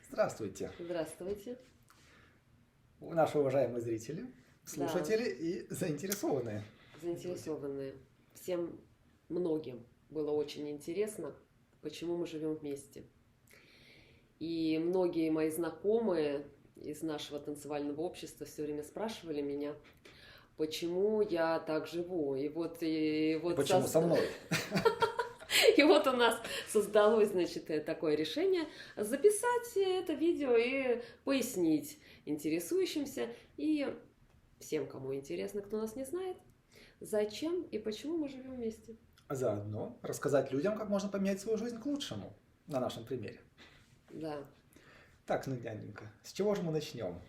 Здравствуйте, Здравствуйте. наши уважаемые зрители, Да, слушатели и заинтересованные. заинтересованные. Всем многим было очень интересно, почему мы живем вместе. И многие мои знакомые из нашего танцевального общества все время спрашивали меня, почему я так живу. И почему со мной? И вот у нас создалось, значит, такое решение записать это видео и пояснить интересующимся и всем, кому интересно, кто нас не знает, зачем и почему мы живем вместе. А заодно рассказать людям, как можно поменять свою жизнь к лучшему на нашем примере. Да. Так, няненька, с чего же мы начнем?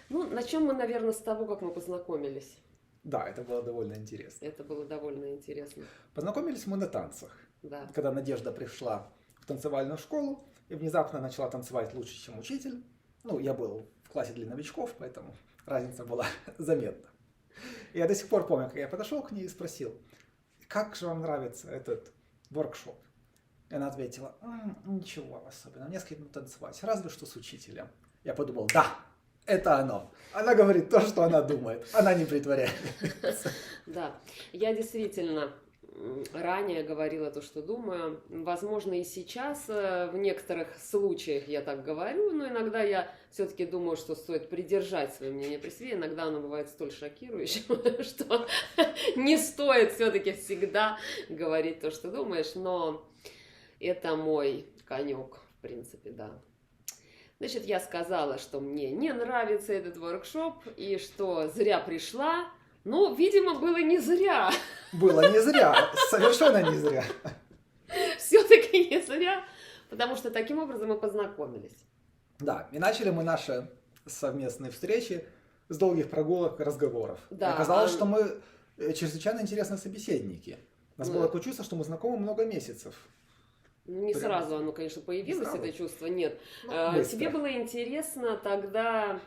Ну, начнем мы, наверное, с того, как мы познакомились. Да, это было довольно интересно. Это было довольно интересно. Познакомились мы на танцах. Да. Когда Надежда пришла в танцевальную школу и внезапно начала танцевать лучше, чем учитель. Ну, я был в классе для новичков, поэтому разница была заметна. И я до сих пор помню, как я подошел к ней и спросил, как же вам нравится этот воркшоп? И она ответила, ничего особенного, мне с кем танцевать, разве что с учителем. Я подумал, да, это оно. Она говорит то, что она думает, она не притворяется. Да, я действительно ранее говорила то, что думаю. Возможно, и сейчас в некоторых случаях я так говорю, но иногда я все-таки думаю, что стоит придержать свое мнение при себе. Иногда оно бывает столь шокирующим, что не стоит все-таки всегда говорить то, что думаешь, но это мой конек, в принципе, да. Значит, я сказала, что мне не нравится этот воркшоп и что зря пришла. Ну, видимо, было не зря. Было не зря, совершенно не зря. Все-таки не зря, потому что таким образом мы познакомились. Да, и начали мы наши совместные встречи с долгих прогулок и разговоров. Да, И оказалось, что мы чрезвычайно интересные собеседники. У нас было такое чувство, что мы знакомы много месяцев. Не Прям сразу оно, конечно, появилось, сразу. это чувство, нет. Ну, быстро. Тебе было интересно тогда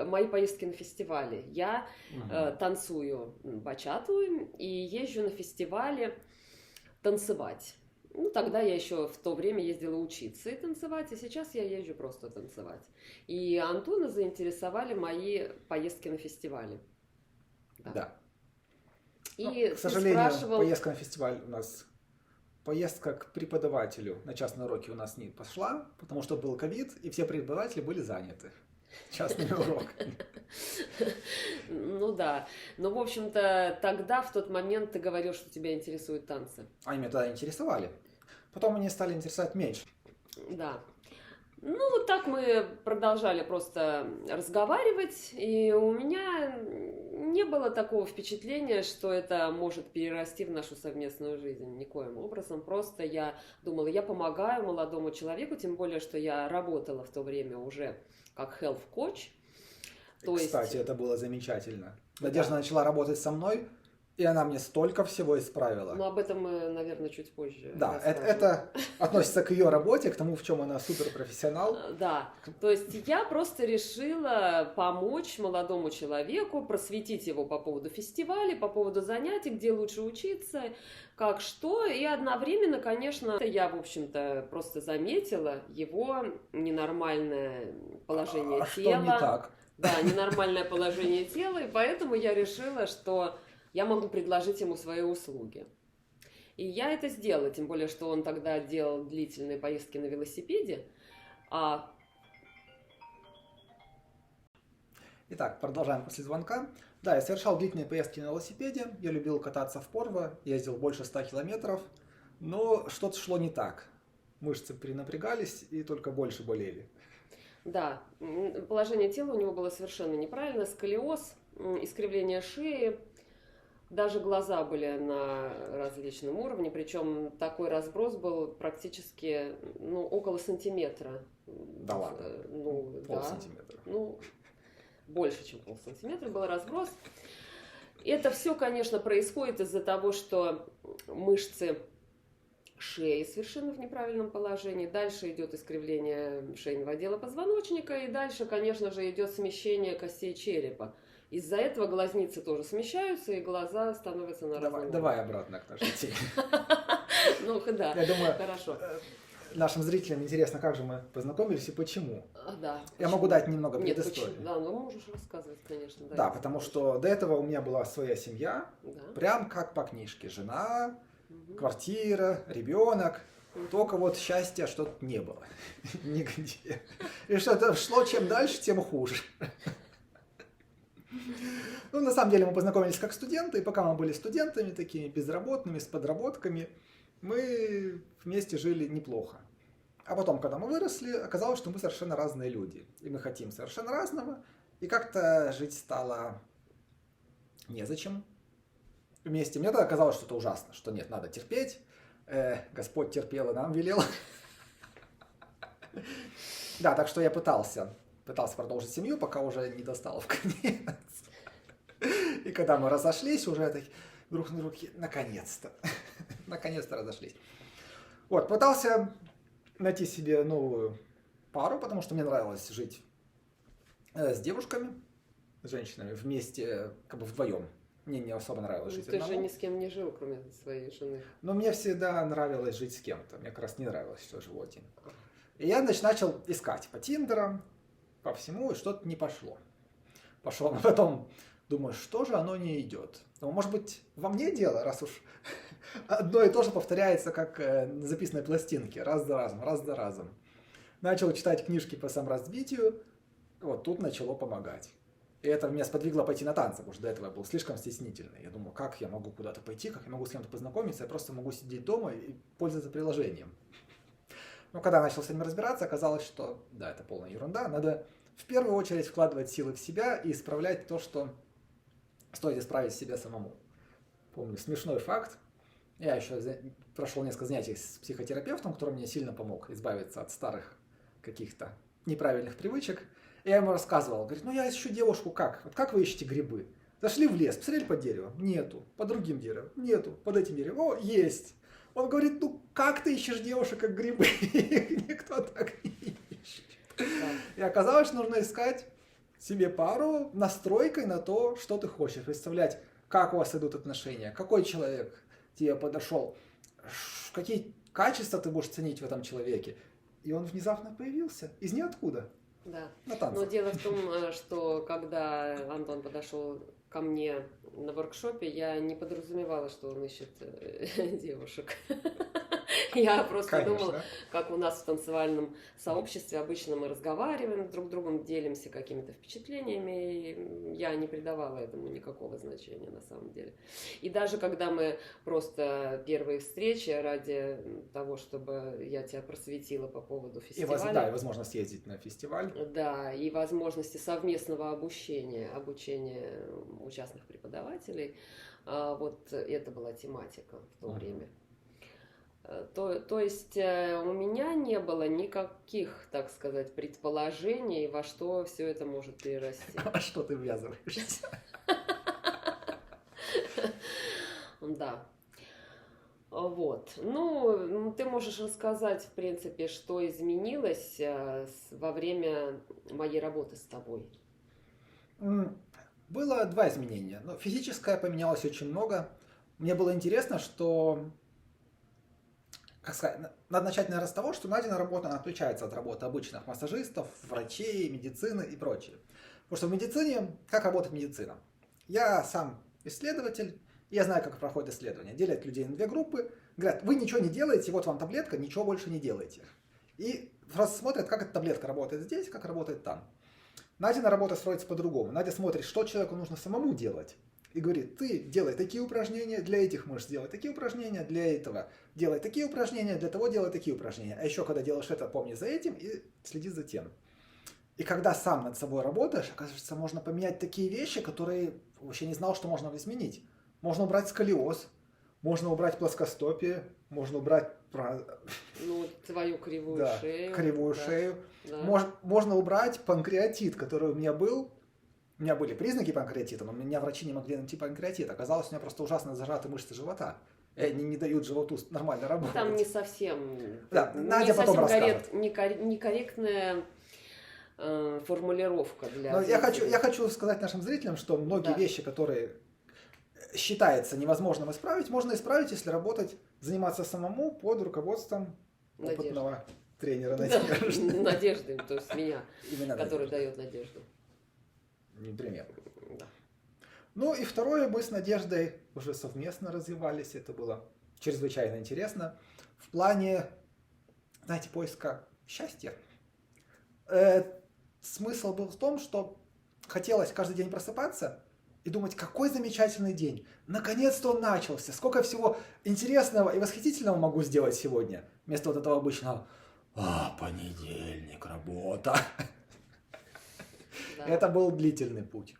мои поездки на фестивали. Я танцую бачату и езжу на фестивали танцевать. Ну, тогда я еще в то время ездила учиться и танцевать, а сейчас я езжу просто танцевать. И Антона заинтересовали мои поездки на фестивали. Да. И Ну, ты к сожалению, спрашивал... поездка на фестиваль у нас... Поездка к преподавателю на частные уроки у нас не пошла, потому что был ковид, и все преподаватели были заняты частными уроками. Ну да. Но, в общем-то, тогда, в тот момент, ты говорил, что тебя интересуют танцы. Они меня тогда интересовали. Потом они стали интересовать меньше. Да. Ну, вот так мы продолжали просто разговаривать, и у меня не было такого впечатления, что это может перерасти в нашу совместную жизнь никоим образом. Просто я думала, я помогаю молодому человеку, тем более, что я работала в то время уже как health coach. Кстати, это было замечательно. Надежда начала работать со мной, и она мне столько всего исправила. Но об этом мы, наверное, чуть позже. Да, это относится к ее работе, к тому, в чем она суперпрофессионал. Да, то есть я просто решила помочь молодому человеку, просветить его по поводу фестиваля, по поводу занятий, где лучше учиться, как что. И одновременно, конечно, я, в общем-то, просто заметила его ненормальное положение Что тела. не так? Да, ненормальное положение тела, и поэтому я решила, что я могу предложить ему свои услуги. И я это сделала, тем более, что он тогда делал длительные поездки на велосипеде. Итак, продолжаем после звонка. Да, я совершал длительные поездки на велосипеде, я любил кататься в Порво, ездил больше 100 километров, но что-то шло не так. Мышцы перенапрягались и только больше болели. Да, положение тела у него было совершенно неправильно, сколиоз, искривление шеи, даже глаза были на различном уровне, причем такой разброс был практически около сантиметра. Да ладно, полсантиметра. Больше, чем полсантиметра был разброс. Это все, конечно, происходит из-за того, что мышцы шеи совершенно в неправильном положении. Дальше идет искривление шейного отдела позвоночника. И дальше, конечно же, идет смещение костей черепа. Из-за этого глазницы тоже смещаются, и глаза становятся на разном уровне. Давай обратно к нашей теме. Ну, да, Я думаю, хорошо. нашим зрителям интересно, как же мы познакомились и почему. Да. Я могу дать немного Нет, предыстории. почему? Да, ну можешь рассказывать, конечно. Да, потому что до этого у меня была своя семья, Да. прям как по книжке. Жена, Мгм. квартира, ребенок. Мгм. Только вот счастья что-то не было. Нигде. И что-то шло чем дальше, тем хуже. Ну, на самом деле мы познакомились как студенты, и пока мы были студентами, такими безработными, с подработками, мы вместе жили неплохо. А потом, когда мы выросли, оказалось, что мы совершенно разные люди. И мы хотим совершенно разного, и как-то жить стало незачем вместе. Мне тогда казалось, что это ужасно, что нет, надо терпеть. Господь терпел и нам велел. Да, так что я пытался продолжить семью, пока уже не достало в конец. И когда мы разошлись, уже такие друг на друге, наконец-то разошлись. Вот, пытался найти себе новую пару, потому что мне нравилось жить с девушками, с женщинами вместе, как бы вдвоем. Мне не особо нравилось жить Ты же одному. ни с кем не жил, кроме своей жены. Но мне всегда нравилось жить с кем-то. Мне как раз не нравилось, что живу один. И я, значит, начал искать по Тиндерам, по всему, и что-то не пошло. Пошло, но потом думаю, что же оно не идет. Ну, может быть, во мне дело, раз уж одно и то же повторяется, как на записанной пластинке, раз за разом, раз за разом. Начал читать книжки по саморазвитию, вот тут начало помогать. И это меня сподвигло пойти на танцы, потому что до этого я был слишком стеснительный. Я думал, как я могу куда-то пойти, как я могу с кем-то познакомиться, я просто могу сидеть дома и пользоваться приложением. Но когда я начал с этим разбираться, оказалось, что да, это полная ерунда. Надо в первую очередь вкладывать силы в себя и исправлять то, что стоит исправить в себе самому. Помню смешной факт. Я еще прошел несколько занятий с психотерапевтом, который мне сильно помог избавиться от старых каких-то неправильных привычек. И я ему рассказывал, говорит, ну я ищу девушку как? Вот как вы ищете грибы? Зашли в лес, посмотрели под деревом? Нету. По другим деревам? Нету. Под этим деревом? О, есть. Он говорит, ну как ты ищешь девушек как грибы? Никто так не ищет. И оказалось, что нужно искать себе пару настройкой на то, что ты хочешь. Представлять, как у вас идут отношения, какой человек тебе подошел, какие качества ты будешь ценить в этом человеке. И он внезапно появился из ниоткуда. Да. На танцах. Но дело в том, что когда Антон подошел ко мне на воркшопе, я не подразумевала, что он ищет девушек. Я просто думала, как у нас в танцевальном сообществе обычно мы разговариваем друг с другом, делимся какими-то впечатлениями, и я не придавала этому никакого значения на самом деле. И даже когда мы просто первые встречи ради того, чтобы я тебя просветила по поводу фестиваля. Да, и возможность ездить на фестиваль. Да, и возможности совместного обучения у частных преподавателей. Вот это была тематика в то время. То есть у меня не было никаких, так сказать, предположений, во что все это может перерасти. А что ты ввязываешься? Да. Вот. Ну, ты можешь рассказать, в принципе, что изменилось во время моей работы с тобой. Было два изменения. Но физическое поменялось очень много. Мне было интересно, что... Как сказать, надо начать, наверное, с того, что Надина работа, она отличается от работы обычных массажистов, врачей, медицины и прочее. Потому что в медицине, как работает медицина? Я сам исследователь, я знаю, как проходит исследование. Делят людей на две группы, говорят, вы ничего не делаете, вот вам таблетка, ничего больше не делайте. И просто смотрят, как эта таблетка работает здесь, как работает там. Надина работа строится по-другому. Надя смотрит, что человеку нужно самому делать. И говорит, ты делай такие упражнения, для этих можешь сделать такие упражнения, для этого делай такие упражнения, для того делай такие упражнения. А еще, когда делаешь это, помни за этим и следи за тем. И когда сам над собой работаешь, оказывается, можно поменять такие вещи, которые вообще не знал, что можно изменить. Можно убрать сколиоз, можно убрать плоскостопие, можно убрать... Ну, твою кривую шею. Кривую шею. Да. Можно убрать панкреатит, который у меня был. У меня были признаки панкреатита, но меня врачи не могли найти панкреатит. Оказалось, у меня просто ужасно зажаты мышцы живота. Они не дают животу нормально работать. Там не совсем... Да, Надя потом расскажет. Некорректная формулировка для... Но я хочу сказать нашим зрителям, что многие вещи, которые считается невозможным исправить, можно исправить, если заниматься самому под руководством опытного тренера Да, надежды. Надежды, то есть меня, Именно который Надежда. дает надежду. Непременно. Да. Ну и второе, мы с Надеждой уже совместно развивались, это было чрезвычайно интересно. В плане, знаете, поиска счастья. Смысл был в том, что хотелось каждый день просыпаться и думать, какой замечательный день. Наконец-то он начался. Сколько всего интересного и восхитительного могу сделать сегодня. Вместо вот этого обычного понедельник, работа. Да. Это был длительный путь.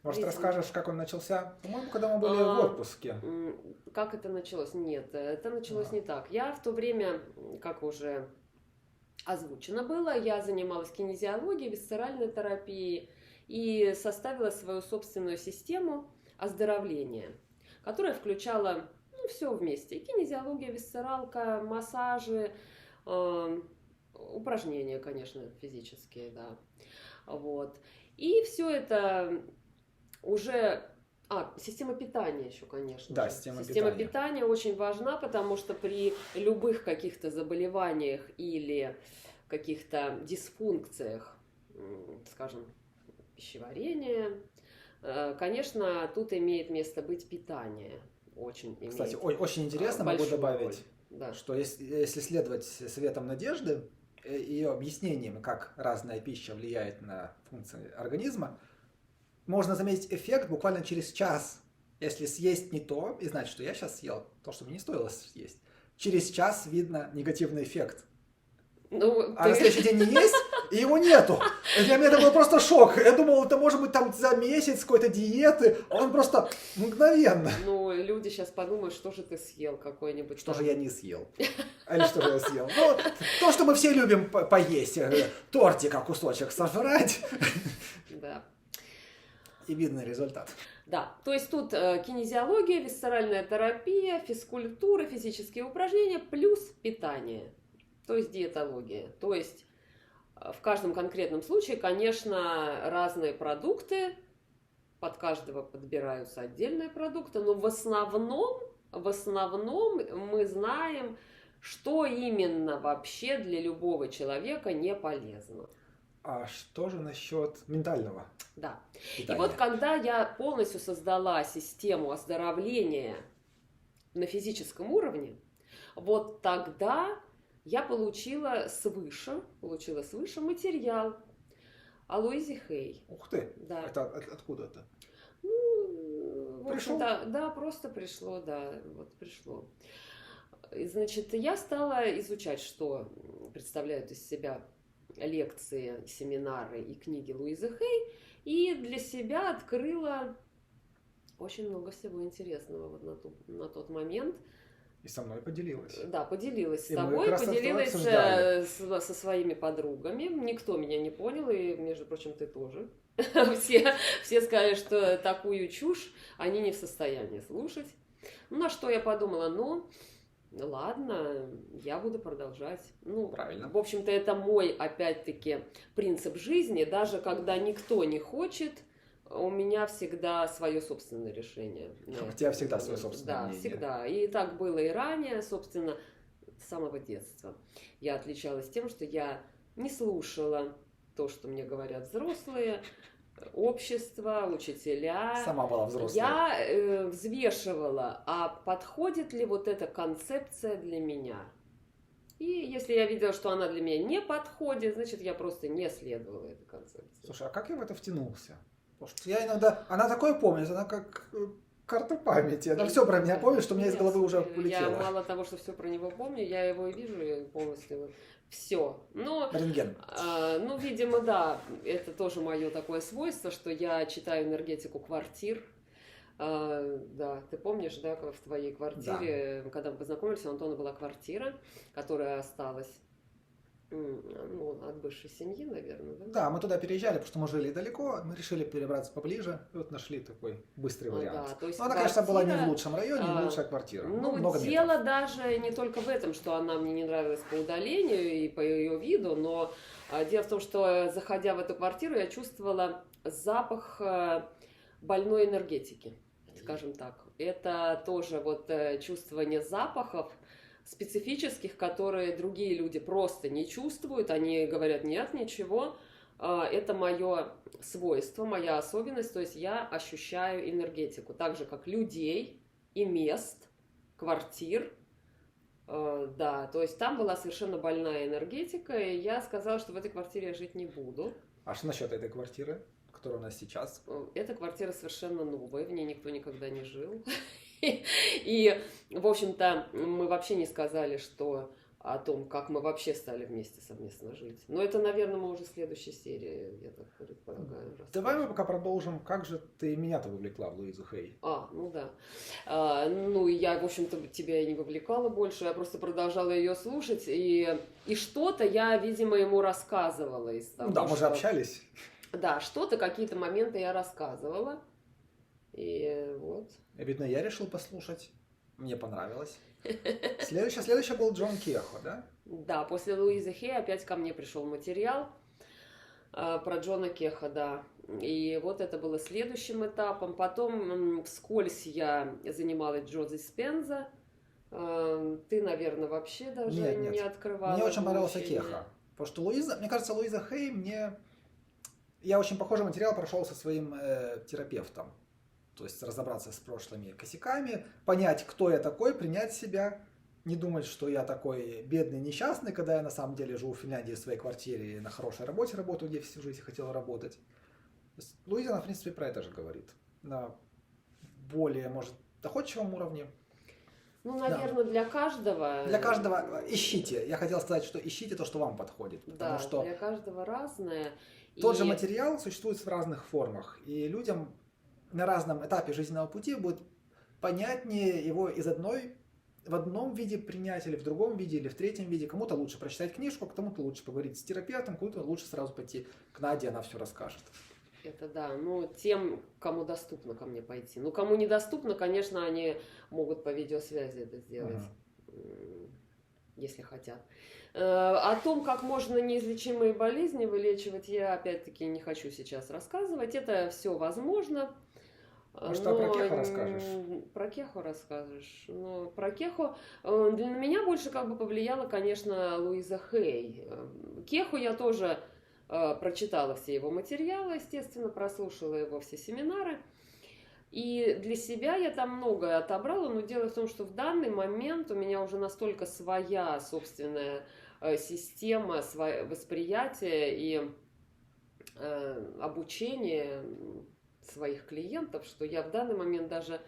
Может, Длительный. расскажешь, как он начался? По-моему, когда мы были в отпуске. Как это началось? Нет, это началось не так. Я в то время, как уже озвучено было, я занималась кинезиологией, висцеральной терапией и составила свою собственную систему оздоровления, которая включала все вместе. Кинезиология, висцералка, массажи, упражнения, конечно, физические, да. Вот. И все это уже... система питания еще, конечно. Да, же. система питания очень важна, потому что при любых каких-то заболеваниях или каких-то дисфункциях, скажем, пищеварения, конечно, тут имеет место быть питание. Кстати, очень интересно, могу добавить, роль. Да. что если следовать советам Надежды, ее объяснениям, как разная пища влияет на функции организма, можно заметить эффект буквально через час. Если съесть не то, и знать, что я сейчас съел то, что мне не стоило съесть, через час видно негативный эффект. На следующий день не есть, и его нету. Для меня это был просто шок. Я думал, это может быть там за месяц какой-то диеты, а он просто мгновенно. Ну, люди сейчас подумают, что же ты съел какой-нибудь. Что же я не съел? Или что же я съел? Ну, то, что мы все любим поесть. Тортика кусочек сожрать. Да. И видный результат. Да, то есть тут кинезиология, висцеральная терапия, физкультура, физические упражнения плюс питание, то есть диетология. То есть в каждом конкретном случае, конечно, разные продукты, под каждого подбираются отдельные продукты, но в основном мы знаем, что именно вообще для любого человека не полезно. А что же насчет ментального? Да. питания? И вот когда я полностью создала систему оздоровления на физическом уровне, вот тогда я получила свыше материал о Луизе Хей. Ух ты! Да. Это откуда это? Ну, в Пришло? общем-то, да, просто пришло, да, вот пришло. И, значит, я стала изучать, что представляют из себя лекции, семинары и книги Луизы Хей, и для себя открыла очень много всего интересного вот на тот момент. И со мной поделилась. Да, поделилась с И мы тобой, как раз это поделилась обсуждали. со своими подругами. Никто меня не понял, и, между прочим, ты тоже. Все сказали, что такую чушь они не в состоянии слушать. Ну, на что я подумала, ладно, я буду продолжать. Ну, Правильно. В общем-то, это мой, опять-таки, принцип жизни. Даже когда никто не хочет, у меня всегда свое собственное решение. У тебя всегда свое собственное мнение. Да, всегда. И так было и ранее, собственно, с самого детства. Я отличалась тем, что я не слушала то, что мне говорят взрослые, общество, учителя. Сама была взрослой. Я взвешивала, а подходит ли вот эта концепция для меня. И если я видела, что она для меня не подходит, значит, я просто не следовала этой концепции. Слушай, а как я в это втянулся? Потому что я иногда... Она такое помнит, она как карта памяти. Она все про меня помнит, что у меня из головы уже полетело. Я мало того, что все про него помню, я его и вижу и полностью все. Но, Рентген. Видимо, да, это тоже мое такое свойство, что я читаю энергетику квартир. Да, ты помнишь, да, в твоей квартире, да. Когда мы познакомились, у Антона была квартира, которая осталась от бывшей семьи, наверное, да? Да, мы туда переезжали, потому что мы жили далеко, мы решили перебраться поближе, и вот нашли такой быстрый вариант. Да, то есть она, конечно, была не в лучшем районе, не лучшая квартира. Дело метров. Даже не только в этом, что она мне не нравилась по удалению и по ее виду, но дело в том, что, заходя в эту квартиру, я чувствовала запах больной энергетики, скажем так. Это тоже вот чувствование запахов специфических, которые другие люди просто не чувствуют, они говорят, нет, ничего, это мое свойство, моя особенность, то есть я ощущаю энергетику, так же как людей и мест, квартир, да, то есть там была совершенно больная энергетика, и я сказала, что в этой квартире я жить не буду. А что насчет этой квартиры, которая у нас сейчас? Эта квартира совершенно новая, в ней никто никогда не жил. И, в общем-то, мы вообще не сказали, что о том, как мы вообще стали вместе совместно жить. Но это, наверное, мы уже в следующей серии, я так предполагаю. Давай мы пока продолжим. Как же ты меня-то вовлекла в Луизу Хей? Ну да. Ну, я, в общем-то, тебя и не вовлекала больше, я просто продолжала ее слушать, и что-то я, видимо, ему рассказывала из того, Да, мы же общались. Да, что-то, какие-то моменты я рассказывала. И вот. Видно, я решил послушать. Мне понравилось. Следующий был Джон Кехо, да? Да, после Луизы Хей опять ко мне пришел материал про Джона Кеха, да. И вот это было следующим этапом. Потом вскользь я занималась Джо Диспенза. Ты, наверное, вообще даже Нет. не открывала. Мне очень понравился Кеха. Потому что мне кажется, Луиза Хей Я очень похожий материал прошел со своим терапевтом. То есть разобраться с прошлыми косяками, понять, кто я такой, принять себя, не думать, что я такой бедный, несчастный, когда я на самом деле живу в Финляндии в своей квартире и на хорошей работе работаю, где всю жизнь хотел работать. Луиза, она, в принципе, про это же говорит. На более, может, доходчивом уровне. Ну, наверное, да. Для каждого... Для каждого ищите. Я хотел сказать, что ищите то, что вам подходит. Да, что для каждого разное. Тот же материал существует в разных формах. И людям на разном этапе жизненного пути будет понятнее его в одном виде принять, или в другом виде, или в третьем виде. Кому-то лучше прочитать книжку, кому-то лучше поговорить с терапевтом, кому-то лучше сразу пойти к Наде, она все расскажет. Это да, тем, кому доступно ко мне пойти. Кому недоступно, конечно, они могут по видеосвязи это сделать, если хотят. О том, как можно неизлечимые болезни вылечивать, я опять-таки не хочу сейчас рассказывать. Это все возможно. Что про Кеху расскажешь? Про Кеху расскажешь. Про Кеху для меня больше повлияла, конечно, Луиза Хей. Кеху я тоже прочитала все его материалы, естественно, прослушала его все семинары. И для себя я там многое отобрала, но дело в том, что в данный момент у меня уже настолько своя собственная система, свое восприятие и обучение своих клиентов, что я в данный момент даже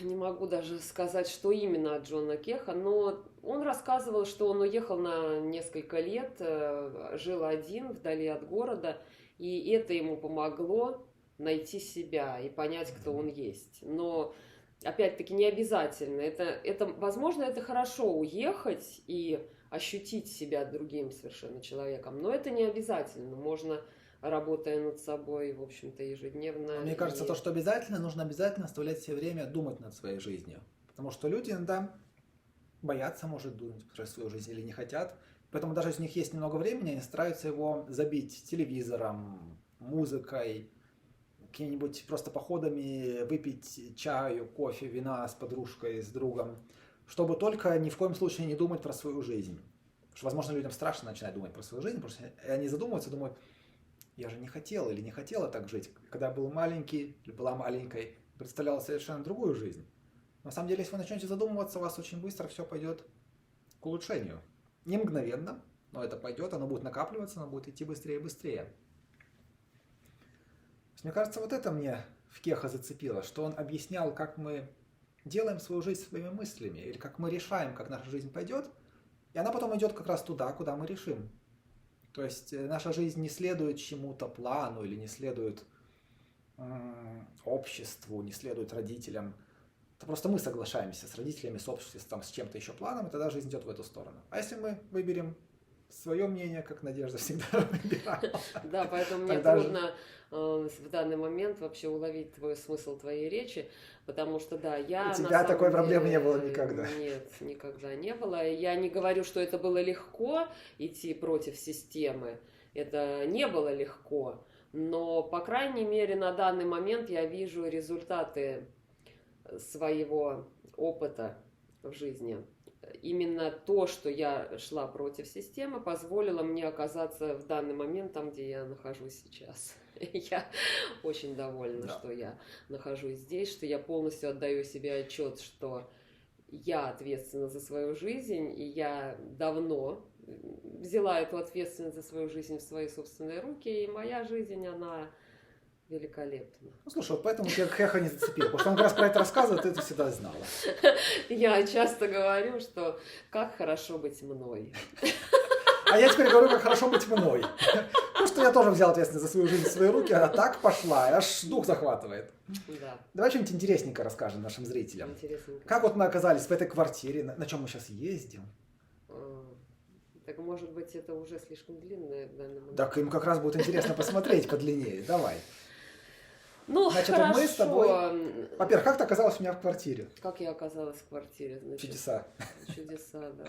не могу даже сказать, что именно от Джона Кеха, но он рассказывал, что он уехал на несколько лет, жил один вдали от города, и это ему помогло найти себя и понять, кто он есть. Но, опять-таки, не обязательно. Возможно, это хорошо уехать и ощутить себя другим совершенно человеком, но это не обязательно. Можно, работая над собой, в общем-то, ежедневно. Мне кажется, то, что нужно обязательно оставлять себе время думать над своей жизнью. Потому что люди иногда боятся, может, думать про свою жизнь или не хотят. Поэтому даже если у них есть немного времени, они стараются его забить телевизором, музыкой, какими-нибудь просто походами, выпить чаю, кофе, вина с подружкой, с другом, чтобы только ни в коем случае не думать про свою жизнь. Потому что, возможно, людям страшно начинать думать про свою жизнь, потому что они задумываются, думают, я же не хотел или не хотела так жить. Когда был маленький или была маленькой, представляла совершенно другую жизнь. На самом деле, если вы начнете задумываться, у вас очень быстро все пойдет к улучшению. Не мгновенно, но это пойдет, оно будет накапливаться, оно будет идти быстрее и быстрее. Мне кажется, вот это мне в Кеха зацепило, что он объяснял, как мы делаем свою жизнь своими мыслями, или как мы решаем, как наша жизнь пойдет, и она потом идет как раз туда, куда мы решим. То есть наша жизнь не следует чему-то плану, или не следует обществу, не следует родителям. Это просто мы соглашаемся с родителями, с обществом, с чем-то еще планом, и тогда жизнь идет в эту сторону. А если мы выберем свое мнение, как Надежда всегда выбирала. Да, поэтому мне трудно в данный момент вообще уловить смысл твоей речи, потому что, да, я... У тебя такой проблемы не было никогда. Нет, никогда не было. Я не говорю, что это было легко идти против системы. Это не было легко, но, по крайней мере, на данный момент я вижу результаты своего опыта в жизни. Именно то, что я шла против системы, позволило мне оказаться в данный момент там, где я нахожусь сейчас. Я очень довольна, Да. что я нахожусь здесь, что я полностью отдаю себе отчет, что я ответственна за свою жизнь, и я давно взяла эту ответственность за свою жизнь в свои собственные руки, и моя жизнь, она великолепна. Ну, слушай, вот поэтому тебя Хеха не зацепил, потому что он как раз про это рассказывает, ты это всегда знала. Я часто говорю, что как хорошо быть мной. А я теперь говорю, как хорошо быть мной. Потому что я тоже взял ответственность за свою жизнь в свои руки, а так пошла, аж дух захватывает. Да, Давай что-нибудь интересненькое расскажем нашим зрителям. интересно. Как вот мы оказались в этой квартире, на чем мы сейчас ездим? Так может быть, это уже слишком длинное в данный момент. Так им как раз будет интересно посмотреть подлиннее. Давай. Ну, Значит, хорошо. мы с тобой... Во-первых, как ты оказалась у меня в квартире? Как я оказалась в квартире, значит. Чудеса. Чудеса, да.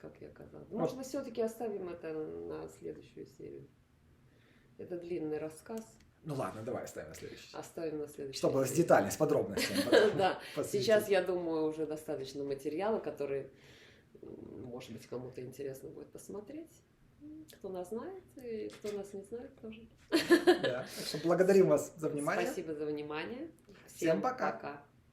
Как я оказалась. Вот. Может, мы все-таки оставим это на следующую серию. Это длинный рассказ. Ну ладно, давай оставим на следующий. Оставим на следующую Чтобы с серию. деталями, с подробностями. Да, посвятить. сейчас, я думаю, уже достаточно материала, который, может быть, кому-то интересно будет посмотреть. Кто нас знает, и кто нас не знает тоже. Да. Так что благодарим вас за внимание. Спасибо за внимание. Всем пока. Пока.